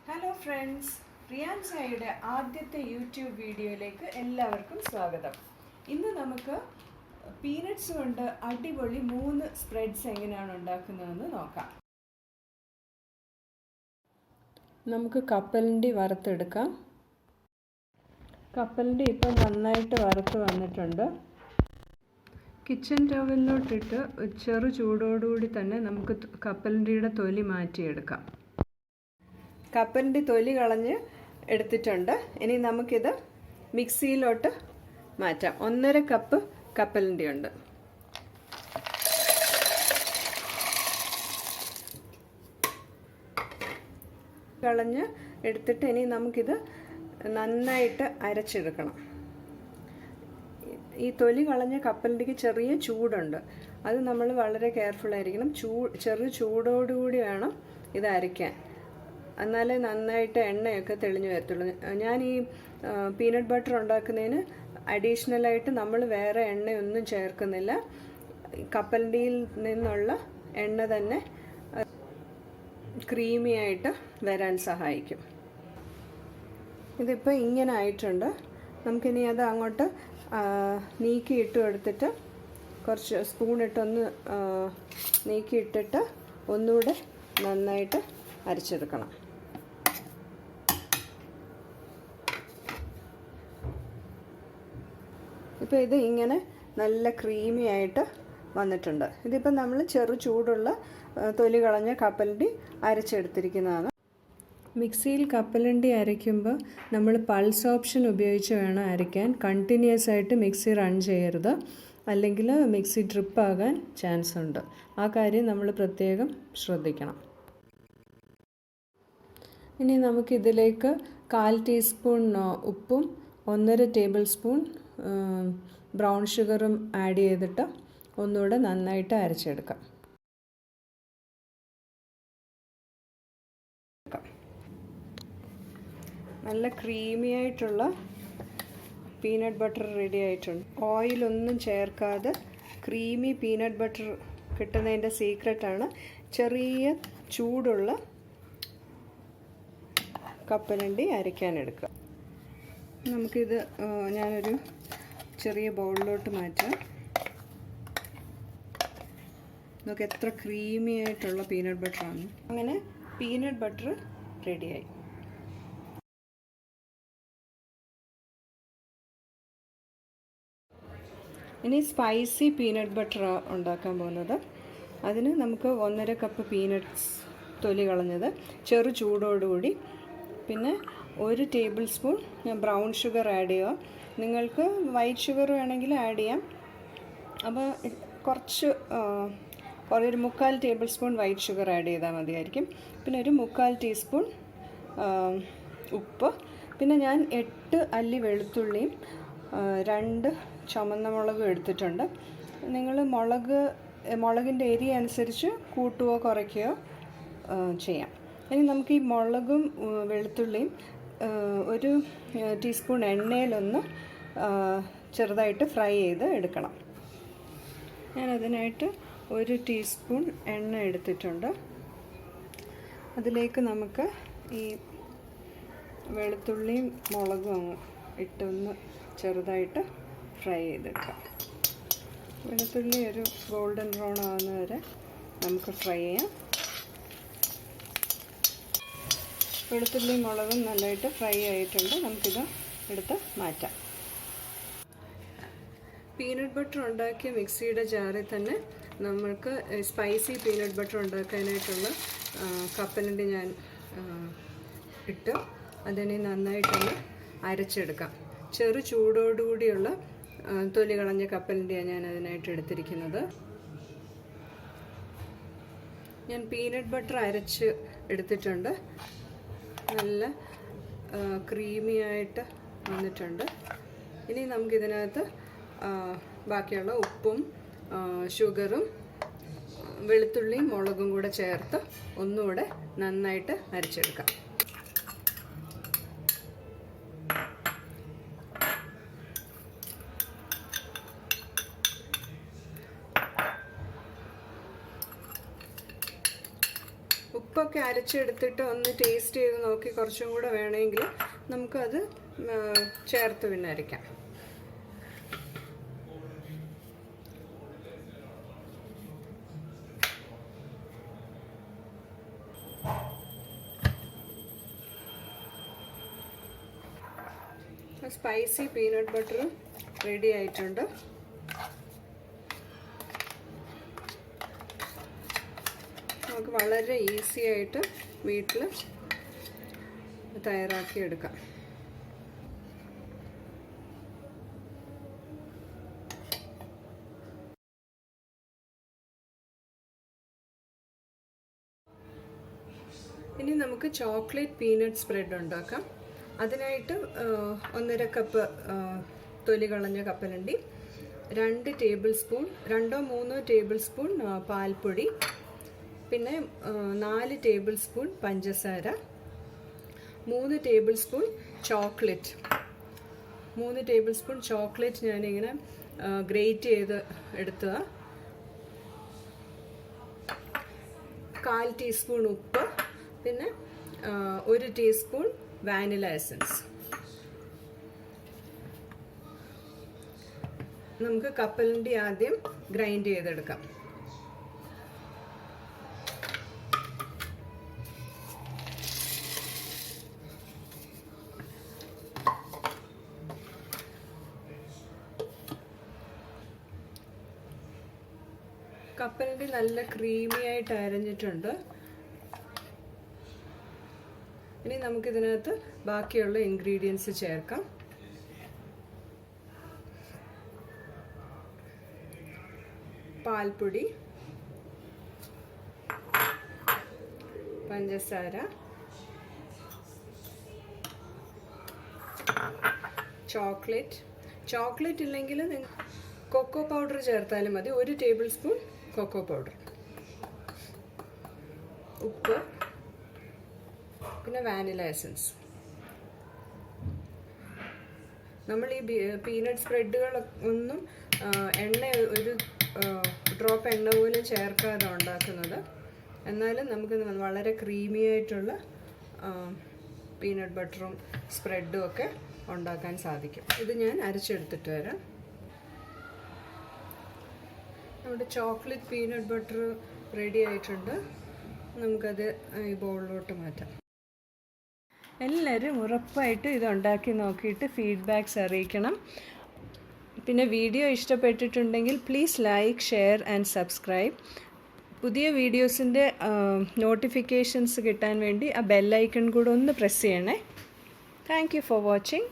Hello friends, റിയാൻസായുടെ ആദ്യത്തെ YouTube വീഡിയോയിലേക്ക് എല്ലാവർക്കും സ്വാഗതം. ഇന്ന് നമുക്ക് പീനട്സ് കൊണ്ട് അടിപൊളി 3 സ്പ്രെഡ്സ് എങ്ങനെയാണ് ഉണ്ടാക്കുന്നതെന്ന് നോക്കാം. നമുക്ക് കപ്പലണ്ടി വറുത്തെടുക്കാം. കപ്പലണ്ടി ഇപ്പം നന്നായിട്ട് വറുത്ത് വന്നിട്ടുണ്ട്. കിച്ചൺ ടവലിലോട്ടിട്ട് ചെറു ചൂടോടുകൂടി തന്നെ നമുക്ക് കപ്പലണ്ടിയുടെ തൊലി മാറ്റിയെടുക്കാം. കപ്പലിൻ്റെ തൊലി കളഞ്ഞ് എടുത്തിട്ടുണ്ട്. ഇനി നമുക്കിത് മിക്സിയിലോട്ട് മാറ്റാം. 1.5 കപ്പ് കപ്പലിൻ്റെ ഉണ്ട്. കളഞ്ഞ് എടുത്തിട്ട് ഇനി നമുക്കിത് നന്നായിട്ട് അരച്ചെടുക്കണം. ഈ തൊലി കളഞ്ഞ കപ്പലിൻ്റെക്ക് ചെറിയ ചൂടുണ്ട്. അത് നമ്മൾ വളരെ കെയർഫുൾ ആയിരിക്കണം. ചെറു ചൂടോടുകൂടി വേണം ഇത് അരയ്ക്കാൻ. എന്നാലേ നന്നായിട്ട് എണ്ണയൊക്കെ തെളിഞ്ഞു വരത്തുള്ളൂ. ഞാൻ ഈ പീനട്ട് ബട്ടർ ഉണ്ടാക്കുന്നതിന് അഡീഷണലായിട്ട് നമ്മൾ വേറെ എണ്ണയൊന്നും ചേർക്കുന്നില്ല. കപ്പലണ്ടിയിൽ നിന്നുള്ള എണ്ണ തന്നെ ക്രീമി ആയിട്ട് വരാൻ സഹായിക്കും. ഇതിപ്പോൾ ഇങ്ങനെ ആയിട്ടുണ്ട്. നമുക്കിനി അത് അങ്ങോട്ട് നീക്കിയിട്ട് എടുത്തിട്ട് കുറച്ച് സ്പൂണിട്ടൊന്ന് നീക്കിയിട്ടിട്ട് ഒന്നുകൂടെ നന്നായിട്ട് അരച്ചെടുക്കണം. ഇപ്പോൾ ഇത് ഇങ്ങനെ നല്ല ക്രീമി ആയിട്ട് വന്നിട്ടുണ്ട്. ഇതിപ്പോൾ നമ്മൾ ചെറു ചൂടുള്ള തൊലി കളഞ്ഞ കപ്പലണ്ടി അരച്ചെടുത്തിരിക്കുന്നതാണ്. മിക്സിയിൽ കപ്പലണ്ടി അരയ്ക്കുമ്പോൾ നമ്മൾ പൾസ് ഓപ്ഷൻ ഉപയോഗിച്ച് വേണം അരയ്ക്കാൻ. കണ്ടിന്യൂസ് ആയിട്ട് മിക്സി റൺ ചെയ്യരുത്, അല്ലെങ്കിൽ മിക്സി ട്രിപ്പാകാൻ ചാൻസ് ഉണ്ട്. ആ കാര്യം നമ്മൾ പ്രത്യേകം ശ്രദ്ധിക്കണം. ഇനി നമുക്കിതിലേക്ക് 1/4 ടീസ്പൂൺ ഉപ്പും 1.5 ടേബിൾ സ്പൂൺ ബ്രൗൺ ഷുഗറും ആഡ് ചെയ്തിട്ട് ഒന്നുകൂടെ നന്നായിട്ട് അരച്ചെടുക്കാം. നല്ല ക്രീമി ആയിട്ടുള്ള പീനട്ട് ബട്ടർ റെഡി ആയിട്ടുണ്ട്. ഓയിലൊന്നും ചേർക്കാതെ ക്രീമി പീനട്ട് ബട്ടർ കിട്ടുന്നതിൻ്റെ സീക്രട്ടാണ് ചെറിയ ചൂടുള്ള കപ്പലണ്ടി അരയ്ക്കാനെടുക്കുക. നമുക്കിത് ഞാനൊരു ചെറിയ ബൗളിലോട്ട് മാറ്റാം. നമുക്ക് എത്ര ക്രീമി ആയിട്ടുള്ള പീനട്ട് ബട്ടറാണ്. അങ്ങനെ പീനട്ട് ബട്ടർ റെഡിയായി. ഇനി സ്പൈസി പീനട്ട് ബട്ടർ ഉണ്ടാക്കാൻ പോകുന്നത്. അതിന് നമുക്ക് 1.5 കപ്പ് പീനട്ട്സ് തൊലി കളഞ്ഞത് ചെറു ചൂടോടുകൂടി, പിന്നെ 1 table spoon brown sugar add ചെയ്യുക. നിങ്ങൾക്ക് വൈറ്റ് ഷുഗർ വേണമെങ്കിൽ ആഡ് ചെയ്യാം. അപ്പോൾ കുറച്ച് ഒരു 3/4 table spoon white sugar add ചെയ്താൽ മതിയായിരിക്കും. പിന്നെ ഒരു 3/4 ടീസ്പൂൺ ഉപ്പ്. പിന്നെ ഞാൻ 8 അല്ലി വെളുത്തുള്ളിയും 2 ചുമന്ന മുളകും എടുത്തിട്ടുണ്ട്. നിങ്ങൾ മുളകിൻ്റെ എരി അനുസരിച്ച് കൂട്ടുകയോ കുറയ്ക്കുകയോ ചെയ്യാം. ഇനി നമുക്ക് ഈ മുളകും വെളുത്തുള്ളിയും 1 ടീസ്പൂൺ എണ്ണയിലൊന്ന് ചെറുതായിട്ട് ഫ്രൈ ചെയ്ത് എടുക്കണം. ഞാനതിനായിട്ട് 1 ടീസ്പൂൺ എണ്ണ എടുത്തിട്ടുണ്ട്. അതിലേക്ക് നമുക്ക് ഈ വെളുത്തുള്ളിയും മുളകും ഇട്ടൊന്ന് ചെറുതായിട്ട് ഫ്രൈ ചെയ്തെടുക്കാം. വെളുത്തുള്ളി ഒരു ഗോൾഡൻ ബ്രൗൺ ആവുന്ന വരെ നമുക്ക് ഫ്രൈ ചെയ്യാം. വെളുത്തുള്ളി മുളകും നല്ലതായിട്ട് ഫ്രൈ ആയിട്ടുണ്ട്. നമുക്കിത് എടുത്ത് മാറ്റാം. പീനട്ട് ബട്ടർ ഉണ്ടാക്കിയ മിക്സിയുടെ ജാറിൽ തന്നെ നമ്മൾക്ക് സ്പൈസി പീനട്ട് ബട്ടർ ഉണ്ടാക്കാനായിട്ടുള്ള കപ്പലണ്ടി ഞാൻ ഇട്ട് അതിനെ നന്നായിട്ടൊന്ന് അരച്ചെടുക്കാം. ചെറു ചൂടോടുകൂടിയുള്ള തൊലി കളഞ്ഞ കപ്പലണ്ടിയാണ് ഞാൻ അതിനായിട്ട് എടുത്തിരിക്കുന്നത്. ഞാൻ പീനട്ട് ബട്ടർ അരച്ച് എടുത്തിട്ടുണ്ട്. നല്ല ക്രീമി ആയിട്ട് വന്നിട്ടുണ്ട്. ഇനി നമുക്കിതിനകത്ത് ബാക്കിയുള്ള ഉപ്പും ഷുഗറും വെളുത്തുള്ളിയും മുളകും കൂടെ ചേർത്ത് ഒന്നുകൂടെ നന്നായിട്ട് അരച്ചെടുക്കാം. ഒക്കെ അരച്ചെടുത്തിട്ട് ഒന്ന് ടേസ്റ്റ് ചെയ്ത് നോക്കി കുറച്ചും കൂടെ വേണമെങ്കിൽ നമുക്കത് ചേർത്ത് പിന്നെ അരയ്ക്കാം. സ്പൈസി പീനട്ട് ബട്ടർ റെഡി ആയിട്ടുണ്ട്. നമുക്ക് വളരെ ഈസി ആയിട്ട് വീട്ടിൽ തയ്യാറാക്കിയെടുക്കാം. ഇനി നമുക്ക് ചോക്ലേറ്റ് പീനട്ട് സ്പ്രെഡ് ഉണ്ടാക്കാം. അതിനായിട്ട് 1.5 കപ്പ് തൊലി കളഞ്ഞ കപ്പലണ്ടി, 2 ടേബിൾ സ്പൂൺ 2-3 ടേബിൾ സ്പൂൺ പാൽപ്പൊടി, പിന്നെ 4 ടേബിൾ സ്പൂൺ പഞ്ചസാര, 3 table spoon chocolate. 3 table spoon chocolate ഞാനിങ്ങനെ ഗ്രേറ്റ് ചെയ്ത് എടുത്തതാണ്. 1/4 ടീസ്പൂൺ ഉപ്പ്, പിന്നെ 1 ടീസ്പൂൺ വാനില എസൻസ്. നമുക്ക് കപ്പലണ്ടി ആദ്യം ഗ്രൈൻഡ് ചെയ്തെടുക്കാം. കപ്പലണ്ടി നല്ല ക്രീമി ആയിട്ട് അരഞ്ഞിട്ടുണ്ട്. ഇനി നമുക്കിതിനകത്ത് ബാക്കിയുള്ള ഇൻഗ്രീഡിയൻസ് ചേർക്കാം. പാൽപ്പൊടി, പഞ്ചസാര, ചോക്ലേറ്റ് ഇല്ലെങ്കിൽ കൊക്കോ പൗഡർ ചേർത്താലും മതി. 1 ടേബിൾ സ്പൂൺ കൊക്കോ പൗഡർ, ഉപ്പ്, പിന്നെ വാനില എസൻസ്. നമ്മൾ ഈ പീനട്ട് സ്പ്രെഡുകൾ ഒന്നും ഒരു ഡ്രോപ്പ് എണ്ണ പോലും ചേർക്കാതെ ഉണ്ടാക്കുന്നത്. എന്നാലും നമുക്ക് വളരെ ക്രീമി ആയിട്ടുള്ള പീനട്ട് ബട്ടറും സ്പ്രെഡും ഒക്കെ ഉണ്ടാക്കാൻ സാധിക്കും. ഇത് ഞാൻ അരച്ചെടുത്തിട്ട് വരാം. നമ്മുടെ ചോക്ലേറ്റ് പീനട്ട് ബട്ടർ റെഡി ആയിട്ടുണ്ട്. നമുക്കത് ഈ ബൗളിലോട്ട് മാറ്റാം. എല്ലാവരും ഉറപ്പായിട്ടും ഇത് ഉണ്ടാക്കി നോക്കിയിട്ട് ഫീഡ്ബാക്ക്സ് അറിയിക്കണം. പിന്നെ വീഡിയോ ഇഷ്ടപ്പെട്ടിട്ടുണ്ടെങ്കിൽ please like, share and subscribe. പുതിയ വീഡിയോസിൻ്റെ നോട്ടിഫിക്കേഷൻസ് കിട്ടാൻ വേണ്ടി ആ ബെല്ലൈക്കൺ കൂടെ ഒന്ന് പ്രസ് ചെയ്യണേ. Thank you for watching.